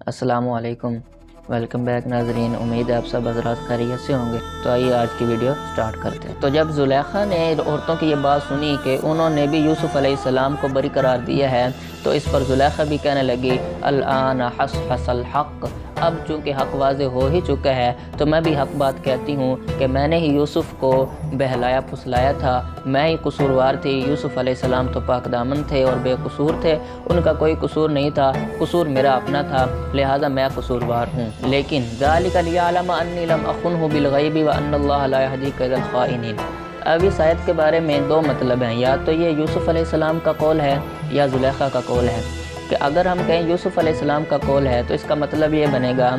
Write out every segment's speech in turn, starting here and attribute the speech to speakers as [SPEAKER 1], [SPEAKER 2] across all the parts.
[SPEAKER 1] अस्सलाम वालेकुम, welcome back नाजरीन। उम्मीद है आप सब हज़रात खैरियत से होंगे। तो आइए आज की वीडियो स्टार्ट करते हैं। तो जब ज़ुलेखा ने औरतों की ये बात सुनी कि उन्होंने भी यूसुफ़ अलैहिस्सलाम को बरी करार दिया है, तो इस पर ज़ुलेखा भी कहने लगी अल-आन हसल हक़, अब चूँकि हक़ वाज़े हो ही चुका है तो मैं भी हक़ बात कहती हूँ कि मैंने ही यूसुफ़ को बहलाया फुसलाया था, मैं ही कसूरवार थी। यूसुफ़ अलैहिस्सलाम तो पाकदामन थे और बेकसूर थे, उनका कोई कसूर नहीं था, कसूर मेरा अपना था, लिहाजा मैं कसूरवार हूँ। लेकिन ज़ालिका लियअलम अन्नी लम अख़ुनहु बिलग़ैबि व अन्नल्लाह ला यहदी कैदल ख़ाइनीन। अब इस आयत के बारे में दो मतलब हैं, या तो ये यूसुफ़ अलैहिस्सलाम का कौल है या ज़ुलेखा का कौल है। कि अगर हम कहें यूसुफ़ अलैहिस्सलाम का कौल है तो इसका मतलब ये बनेगा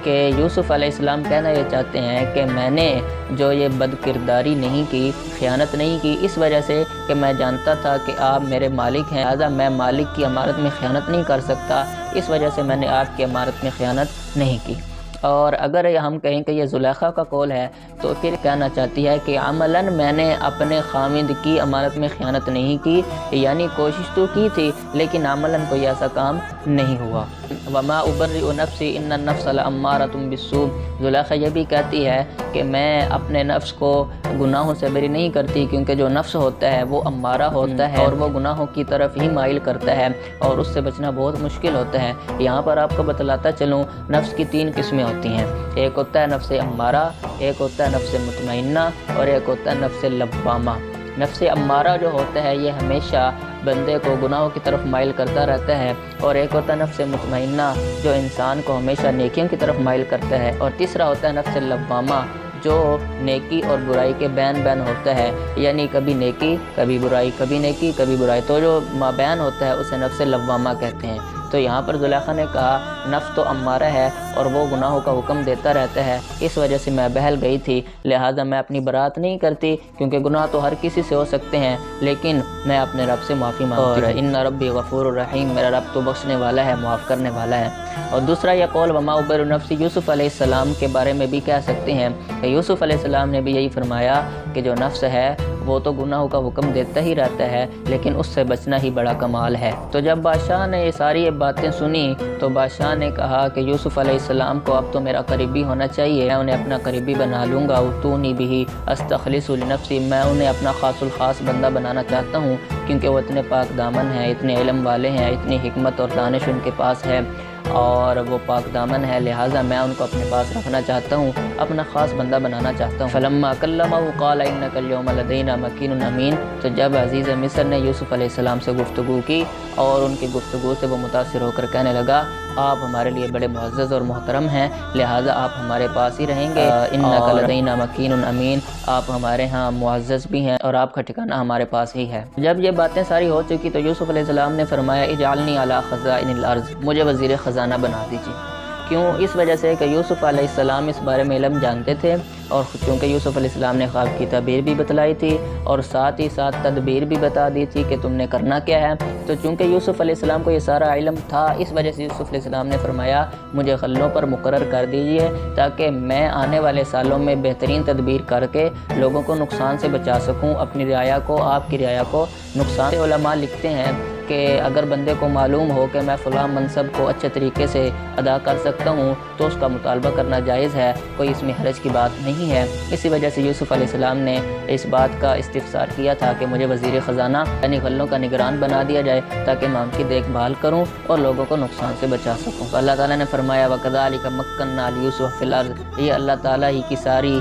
[SPEAKER 1] कि यूसुफ़ अलैहिस्सलाम कहना ये चाहते हैं कि मैंने जो ये बदकिरदारी नहीं की, ख़यानत नहीं की, इस वजह से कि मैं जानता था कि आप मेरे मालिक हैं, लिहाजा मैं मालिक की अमानत में ख़यानत नहीं कर सकता, इस वजह से मैंने आपकी अमानत में ख़यानत नहीं की। और अगर हम कहें कि ये ज़ुलेखा का कौल है तो फिर कहना चाहती है कि अमलन मैंने अपने खामिद की अमानत में ख़यानत नहीं की, यानी कोशिश तो की थी लेकिन अमलन कोई ऐसा काम नहीं हुआ। वमा उबर्रिउ नफ्सी इन्न नफ्स लअम्मारतुम बिस्सू। ज़ुलेखा ये भी कहती है कि मैं अपने नफ्स को गुनाहों से बरी नहीं करती, क्योंकि जो नफ्स होता है वो अम्मारा होता है और वो गुनाहों की तरफ ही माइल करता है और उससे बचना बहुत मुश्किल होता है। यहाँ पर आपको बतलाता चलूँ, नफ्स की तीन किस्में होती हैं। एक होता है नफ्स अम्मारा, एक होता है नफ्स मुतमइन्ना और एक होता है नफ्स लव्वामा। नफ्स अम्मारा जो होता है ये हमेशा बंदे को गुनाहों की तरफ माइल करता रहता है, और एक होता है नफ्स मुतमइन्ना जो इंसान को हमेशा नेकियों की तरफ माइल करता है, और तीसरा होता है नफ्स लव्वामा जो नेकी और बुराई के बैन बैन होता है, यानी कभी नेकी कभी बुराई, कभी नेकी कभी बुराई, तो जो माबैन होता है उसे नफ्स लव्वामा कहते हैं। तो यहाँ पर ज़ुलेखा ने कहा नफ्स तो अम्मारा है और वो गुनाहों का हुक्म देता रहता है, इस वजह से मैं बहल गई थी, लिहाजा मैं अपनी बरात नहीं करती, क्योंकि गुनाह तो हर किसी से हो सकते हैं, लेकिन मैं अपने रब से माफ़ी मांगती हूँ। इन्ना रब्बी गफूरुर रहीम, मेरा रब तो बख्शने वाला है, माफ़ करने वाला है। और दूसरा ये कौल वमा उबर्रिउ नफ्सी, यूसुफ़ अलैहिस्सलाम के बारे में भी कह सकते हैं कि यूसुफ़ अलैहिस्सलाम ने भी यही फरमाया कि जो नफ्स है वो तो गुनाहों का हुक्म देता ही रहता है, लेकिन उससे बचना ही बड़ा कमाल है। तो जब बादशाह ने ये सारी बातें सुनी तो बादशाह ने कहा कि यूसुफ़ अलैहिस्सलाम को अब तो मेरा करीबी होना चाहिए, मैं उन्हें अपना करीबी बना लूँगा। उतूनी बिही अस्तखलिसु लिनफ्सी, मैं उन्हें अपना खासुल ख़ास बंदा बनाना चाहता हूँ, क्योंकि वो इतने पाक दामन हैं, इतने इल्म वाले हैं, इतनी हिकमत और दानिश उनके पास है और वो पाक दामन है, लिहाजा मैं उनको अपने पास रखना चाहता हूँ, अपना ख़ास बंदा बनाना चाहता हूँ। फलम्मा कल्लमहु क़ाल इन्नकल यौम लदैना मकीनुन अमीन। तो जब अज़ीज़ मिस्र ने यूसुफ़ अलैहिस्सलाम से गुफ्तगू की और उनकी गुफ्तगू से वो मुतासिर होकर कहने लगा आप हमारे लिए बड़े मुअज़्ज़ज़ और मोहतरम हैं, लिहाजा आप हमारे पास ही रहेंगे। इन्नकल लदैना मकीनुन अमीन, आप हमारे यहाँ मुअज़्ज़ज़ भी हैं और आपका ठिकाना हमारे पास ही है। जब ये बातें सारी हो चुकी तो यूसुफ़ अलैहिस्सलाम ने फरमाया इजअलनी अला ख़ज़ाइनिल अर्ज़, मुझे वज़ीर ख़ज़ाना बना दीजिए। क्यों? इस वजह से कि यूसुफ़ अलैहिस्सलाम इस बारे में इल्म जानते थे, और क्योंकि यूसुफ़ अलैहिस्सलाम ने ख्वाब की तबीर भी बतलाई थी और साथ ही साथ तदबीर भी बता दी थी कि तुमने करना क्या है। तो चूँकि यूसुफ़ अलैहिस्सलाम को ये सारा इल्म था, इस वजह से यूसुफ़ अलैहिस्सलाम ने फरमाया मुझे खल्लों पर मुकर्रर कर दीजिए, ताकि मैं आने वाले सालों में बेहतरीन तदबीर करके लोगों को नुकसान से बचा सकूँ, अपनी रियाया को, आपकी रियाया को नुकसान से। उलमा लिखते हैं कि अगर बंदे को मालूम हो कि मैं फ़लाँ मनसब को अच्छे तरीके से अदा कर सकता हूँ तो उसका मुतालबा करना जायज़ है, कोई इसमें हरज की बात नहीं है। इसी वजह से यूसुफ़ अलैहिस्सलाम ने इस बात का इस्तिफ़सार किया था कि मुझे वज़ीर ख़ज़ाना यानी गल्लों का निगरान बना दिया जाए, ताकि मैं उनकी देखभाल करूँ और लोगों को नुकसान से बचा सकूँ। तो अल्लाह ताला ने फरमाया वकज़ालिक मक्कन्ना लियूसुफ़ फ़िल अर्ज़, ये अल्लाह ताला ही की सारी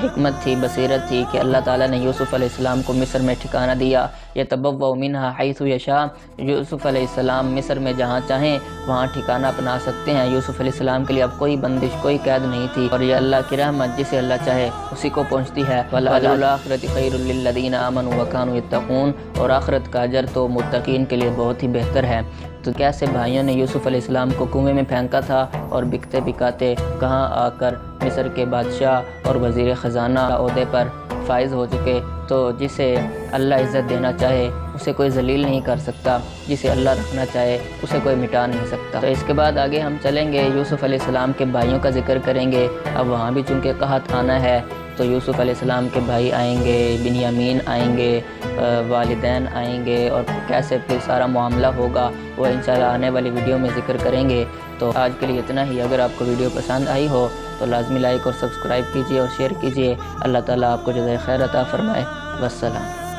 [SPEAKER 1] हिकमत थी, बसीरत थी कि अल्लाह ताला ने यूसुफ़ अलैहिस्सलाम को मिस्र में ठिकाना दिया। यतबव्वअ मिन्हा हैसु यशा, यूसुफ़ अलैहिस्सलाम मिस्र में जहाँ चाहें वहाँ ठिकाना अपना सकते हैं। यूसुफ़ अलैहिस्सलाम के लिए अब कोई बंदिश, कोई कैद नहीं थी, और ये अल्लाह की रहमत जिसे अल्लाह चाहे उसी को पहुँचती है। वल आखिरतु खैरुल लिल्लज़ीना आमनू व कानू यत्तक़ून, और आखिरत का अजर तो मुत्तकीन के लिए बहुत ही बेहतर है। तो कैसे भाइयों ने यूसुफ़ अलैहिस्सलाम को कुएं में फेंका था और बिकते बिकाते कहाँ आकर मिस्र के बादशाह और वज़ीर ख़ज़ाना ओहदे पर फाइज़ हो चुके। तो जिसे अल्लाह इज़्ज़त देना चाहे उसे कोई ज़लील नहीं कर सकता, जिसे अल्लाह रखना चाहे उसे कोई मिटा नहीं सकता। तो इसके बाद आगे हम चलेंगे, यूसुफ़ अलैहिस्सलाम के भाइयों का जिक्र करेंगे। अब वहाँ भी चूँकि कहत आना है तो यूसुफ़ अलैहिस्सलाम के भाई आएंगे, बिन्यामीन आएंगे, वालिदैन आएंगे, और कैसे फिर सारा मामला होगा वो इंशाअल्लाह आने वाली वीडियो में ज़िक्र करेंगे। تو آج کے لیے اتنا ہی. اگر آپ کو ویڈیو پسند آئی ہو تو لازمی لائک اور سبسکرائب کیجیے اور شیئر کیجیے. اللہ تعالیٰ آپ کو جزائے خیر عطا فرمائے. والسلام.